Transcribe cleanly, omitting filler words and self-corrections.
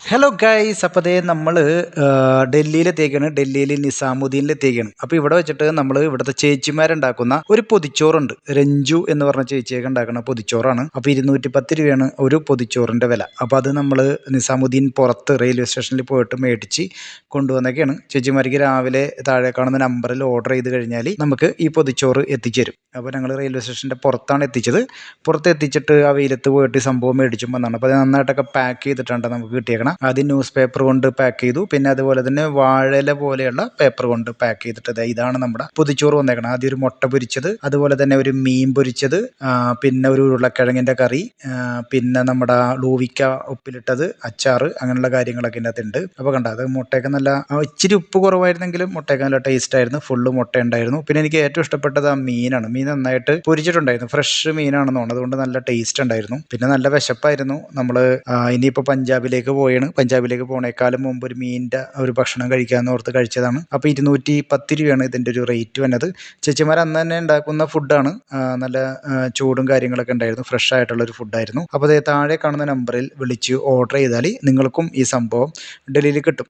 Hello guys, അപ്പോൾ ദേ നമ്മൾ ഡൽഹിയിലെത്തിയേക്കാണ്. ഡൽഹിയിൽ നിസാമുദ്ദീനിലെത്തിയേക്കാണ്. അപ്പോൾ ഇവിടെ വെച്ചിട്ട് നമ്മൾ ഇവിടുത്തെ ചേച്ചിമാരുണ്ടാക്കുന്ന ഒരു പൊതിച്ചോറുണ്ട്. രഞ്ജു എന്ന് പറഞ്ഞ ചേച്ചിയൊക്കെ ഉണ്ടാക്കുന്ന പൊതിച്ചോറാണ്. അപ്പോൾ 210 രൂപയാണ് ഒരു പൊതിച്ചോറിൻ്റെ വില. അപ്പോൾ അത് നമ്മൾ നിസാമുദ്ദീൻ പുറത്ത് റെയിൽവേ സ്റ്റേഷനിൽ പോയിട്ട് മേടിച്ച് കൊണ്ടുവന്നൊക്കെയാണ്. ചേച്ചിമാർക്ക് രാവിലെ താഴെ കാണുന്ന നമ്പറിൽ ഓർഡർ ചെയ്ത് കഴിഞ്ഞാൽ നമുക്ക് ഈ പൊതിച്ചോറ് എത്തിച്ചേരും. അപ്പോൾ ഞങ്ങൾ റെയിൽവേ സ്റ്റേഷൻ്റെ പുറത്താണ് എത്തിച്ചത്. പുറത്ത് എത്തിച്ചിട്ട് ആ വെയിലത്ത് പോയിട്ട് ഈ സംഭവം മേടിച്ചും വന്നതാണ്. അപ്പോൾ അത് നന്നായിട്ടൊക്കെ പാക്ക് ചെയ്തിട്ടുണ്ട് നമുക്ക് കിട്ടിയേക്കണം. ആദ്യം ന്യൂസ് പേപ്പർ കൊണ്ട് പാക്ക് ചെയ്തു, പിന്നെ അതുപോലെ തന്നെ വാഴയില പോലെയുള്ള പേപ്പർ കൊണ്ട് പാക്ക് ചെയ്തിട്ട് ഇതാണ് നമ്മുടെ പൊതിച്ചോറ് വന്നേക്കണം. ആദ്യം ഒരു മുട്ട പൊരിച്ചത്, അതുപോലെ തന്നെ ഒരു മീൻ പൊരിച്ചത്, പിന്നെ ഒരു ഉരുളക്കിഴങ്ങിൻ്റെ കറി, പിന്നെ നമ്മുടെ ലൂവിക്ക ഉപ്പിലിട്ടത്, അച്ചാറ്, അങ്ങനെയുള്ള കാര്യങ്ങളൊക്കെ ഇതിൻ്റെ അകത്തുണ്ട്. അപ്പോൾ കണ്ട അത് മുട്ടയൊക്കെ നല്ല ഇച്ചിരി ഉപ്പ് കുറവായിരുന്നെങ്കിലും മുട്ടയൊക്കെ നല്ല ടേസ്റ്റ് ആയിരുന്നു. ഫുള്ള് മുട്ട ഉണ്ടായിരുന്നു. പിന്നെ എനിക്ക് ഏറ്റവും ഇഷ്ടപ്പെട്ടത് ആ മീനാണ്. മീൻ നന്നായിട്ട് പൊരിച്ചിട്ടുണ്ടായിരുന്നു. ഫ്രഷ് മീനാണെന്ന് തോന്നുന്നു. അതുകൊണ്ട് നല്ല ടേസ്റ്റ് ഉണ്ടായിരുന്നു. പിന്നെ നല്ല വിശപ്പായിരുന്നു. നമ്മൾ ഇനിയിപ്പോൾ പഞ്ചാബിലേക്ക് പോയാണ്. പഞ്ചാബിലേക്ക് പോണേക്കാളും മുമ്പ് ഒരു മീനിൻ്റെ ഒരു ഭക്ഷണം കഴിക്കാമെന്ന് ഓർത്ത് കഴിച്ചതാണ്. അപ്പോൾ 210 രൂപയാണ് ഇതിൻ്റെ ഒരു റേറ്റ് വന്നത്. ചേച്ചിമാർ അന്ന് തന്നെ ഉണ്ടാക്കുന്ന ഫുഡാണ്. നല്ല ചൂടും കാര്യങ്ങളൊക്കെ ഉണ്ടായിരുന്നു. ഫ്രഷ് ആയിട്ടുള്ളൊരു ഫുഡായിരുന്നു. അപ്പോൾ അതേ താഴെ കാണുന്ന നമ്പറിൽ വിളിച്ച് ഓർഡർ ചെയ്താൽ നിങ്ങൾക്കും ഈ സംഭവം ഡൽഹിയിൽ കിട്ടും.